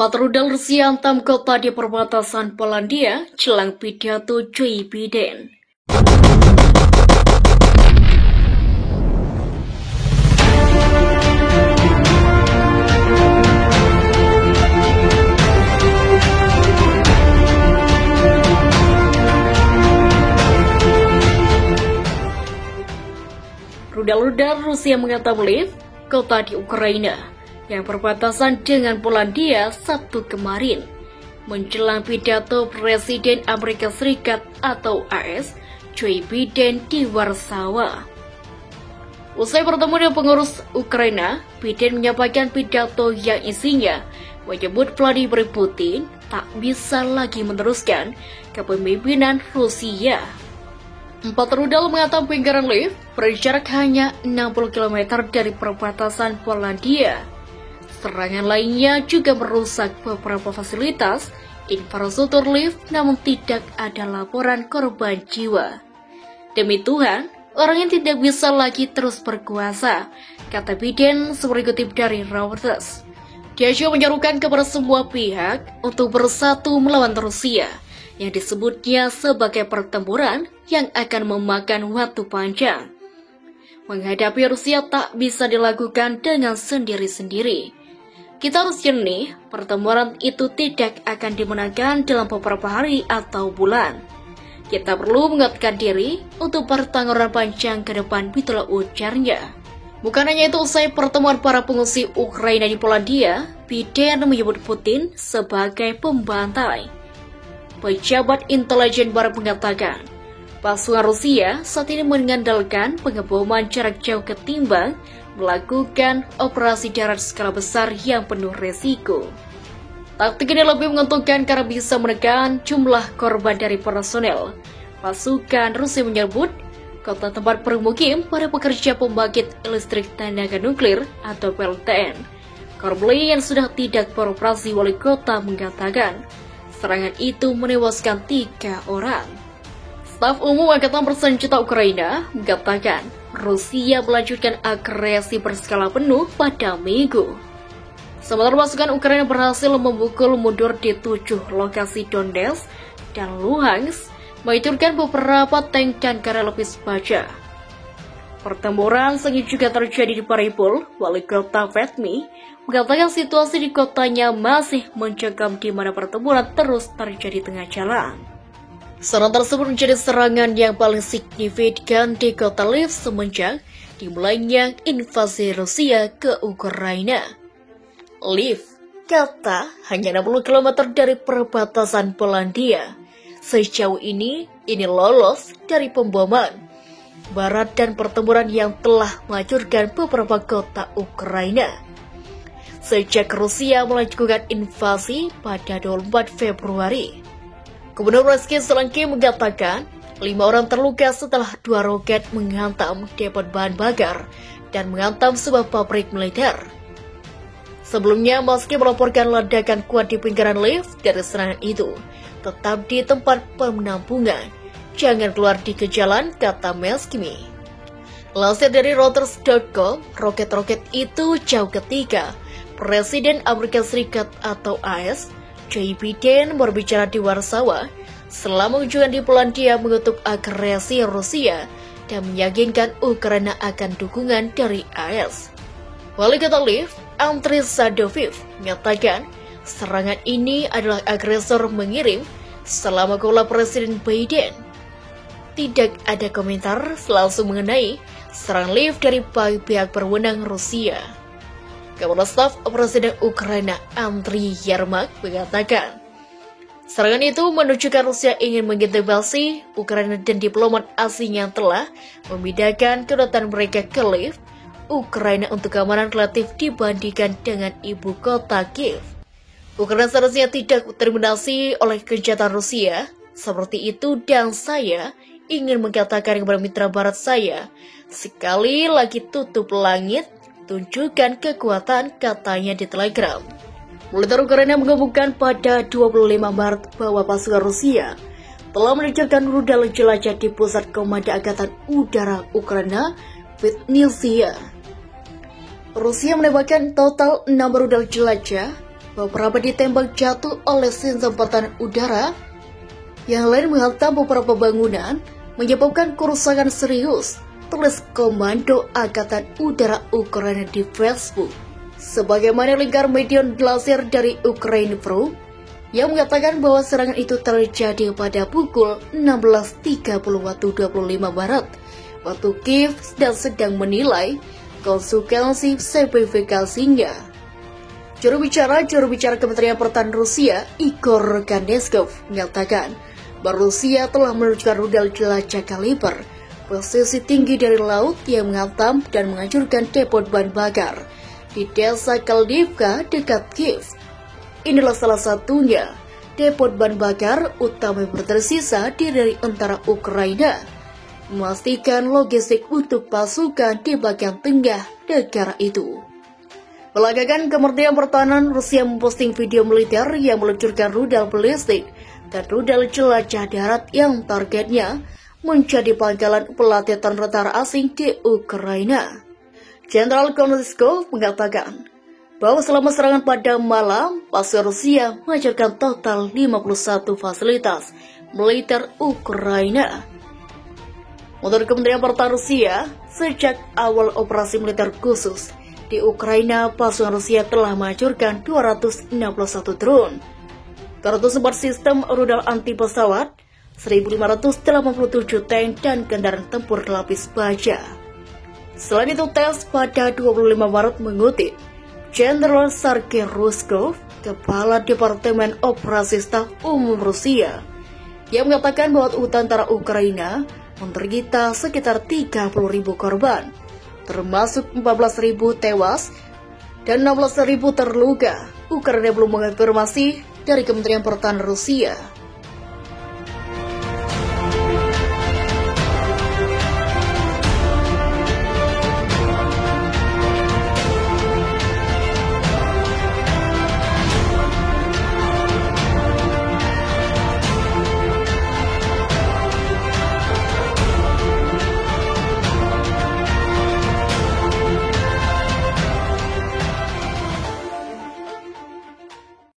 Empat rudal Rusia hantam kota di perbatasan Polandia jelang pidato Joe Biden. Rudal-rudal Rusia menghantam Lviv, kota di Ukraina yang berbatasan dengan Polandia Sabtu kemarin, menjelang pidato Presiden Amerika Serikat atau AS Joe Biden di Warsawa. Usai bertemu dengan pengurus Ukraina, Biden menyampaikan pidato yang isinya menyebut Vladimir Putin tak bisa lagi meneruskan kepemimpinan Rusia. 4 rudal menghantam pinggiran Lviv berjarak hanya 60 km dari perbatasan Polandia. Serangan lainnya juga merusak beberapa fasilitas infrastruktur Lviv, namun tidak ada laporan korban jiwa. Demi Tuhan, orang yang tidak bisa lagi terus berkuasa, kata Biden seperti kutip dari Reuters. Dia juga menyerukan kepada semua pihak untuk bersatu melawan Rusia, yang disebutnya sebagai pertempuran yang akan memakan waktu panjang. Menghadapi Rusia tak bisa dilakukan dengan sendiri-sendiri. Kita harus jernih, pertempuran itu tidak akan dimenangkan dalam beberapa hari atau bulan. Kita perlu menguatkan diri untuk pertempuran panjang ke depan, itulah ujarnya. Bukan hanya itu, usai pertemuan para pengungsi Ukraina di Polandia, Biden menyebut Putin sebagai pembantai. Pejabat intelijen barat mengatakan, pasukan Rusia saat ini mengandalkan pengeboman jarak jauh ketimbang melakukan operasi darat skala besar yang penuh resiko. Taktik ini lebih menguntungkan karena bisa menekan jumlah korban dari personel. Pasukan Rusia menyebut kota tempat bermukim para pekerja pembangkit listrik tenaga nuklir atau PLTN. Korblai yang sudah tidak beroperasi, wali kota mengatakan serangan itu menewaskan 3 orang. Staf Umum Angkatan Bersenjata Ukraina mengatakan Rusia melanjutkan agresi berskala penuh pada Minggu. Sementara pasukan Ukraina berhasil memukul mundur di 7 lokasi Donetsk dan Luhansk, menghancurkan beberapa tank dan kapal lapis baja. Pertempuran sengit juga terjadi di Mariupol. Wali kota Vetmi mengatakan situasi di kotanya masih mencekam di mana pertempuran terus terjadi tengah jalan. Serangan tersebut menjadi serangan yang paling signifikan di kota Lviv semenjak dimulainya invasi Rusia ke Ukraina. Lviv, kota hanya 60 km dari perbatasan Polandia. Sejauh ini lolos dari pemboman barat dan pertempuran yang telah menghancurkan beberapa kota Ukraina. Sejak Rusia melakukan invasi pada 24 Februari. Gubernur Rizky Selangki mengatakan 5 orang terluka setelah 2 roket menghantam depot bahan bakar dan menghantam sebuah pabrik militer. Sebelumnya, meski melaporkan ledakan kuat di pinggiran Lviv dari serangan itu, tetap di tempat penampungan. Jangan keluar di jalan, kata Meskimi. Lansir dari Reuters.com, roket-roket itu jauh ketika Presiden Amerika Serikat atau AS Joe Biden berbicara di Warsawa selama kunjungan di Polandia mengutuk agresi Rusia dan meyakinkan Ukraina akan dukungan dari AS. Wali kota Lviv, Andriy Sadoviv, menyatakan serangan ini adalah agresor mengirim selama kala Presiden Biden. Tidak ada komentar langsung mengenai serangan Lviv dari pihak berwenang Rusia. Kepala Staf Presiden Ukraina Andriy Yermak mengatakan, serangan itu menunjukkan Rusia ingin mengintimidasi Ukraina dan diplomat asing yang telah memindahkan kedutaan mereka ke Lviv, Ukraina untuk keamanan relatif dibandingkan dengan ibu kota Kiev. Ukraina seharusnya tidak terdominasi oleh kejahatan Rusia seperti itu, dan saya ingin mengatakan kepada mitra barat saya, sekali lagi tutup langit, tunjukkan kekuatan, katanya di Telegram. Militer Ukraina mengumumkan pada 25 Maret bahwa pasukan Rusia telah meluncurkan rudal jelajah di pusat komando Angkatan Udara Ukraina, Vinnytsia. Rusia menembakkan total 6 rudal jelajah beberapa ditembak jatuh oleh sistem pertahanan udara, yang lain menghantam beberapa bangunan, menyebabkan kerusakan serius, tulis Komando Angkatan Udara Ukraina di Facebook. Sebagaimana lingkar media dilansir dari Ukraine Pro, yang mengatakan bahwa serangan itu terjadi pada pukul 16.30 waktu 25 Maret. Waktu Kiev sedang menilai konsekuensi sertifikasinya. Juru bicara Kementerian Pertahanan Rusia, Igor Kandeskov, mengatakan bahwa Rusia telah meluncurkan rudal jelajah kaliber posisi tinggi dari laut yang menghantam dan menghancurkan depot bahan bakar di desa Kaldivka dekat Kiev. Inilah salah satunya, depot bahan bakar utama yang tersisa dari tentara Ukraina, memastikan logistik untuk pasukan di bagian tengah negara itu. Belakangan, Kementerian Pertahanan Rusia memposting video militer yang meluncurkan rudal balistik dan rudal jelajah darat yang targetnya menjadi pangkalan pelatihan tentara asing di Ukraina. Jenderal Kononenko mengatakan bahwa selama serangan pada malam, pasukan Rusia menghancurkan total 51 fasilitas militer Ukraina. Menurut Kementerian Pertahanan Rusia, sejak awal operasi militer khusus di Ukraina, pasukan Rusia telah menghancurkan 261 drone, 204 sistem rudal anti pesawat, 1.587 tank dan kendaraan tempur lapis baja. Selain itu, tes pada 25 Maret mengutip Jenderal Sergei Ruskov, Kepala Departemen Operasi Staf Umum Rusia, yang mengatakan bahwa tentara Ukraina menderita sekitar 30.000 korban, termasuk 14.000 tewas dan 16.000 terluka. Ukraina belum mengonfirmasi dari Kementerian Pertahanan Rusia.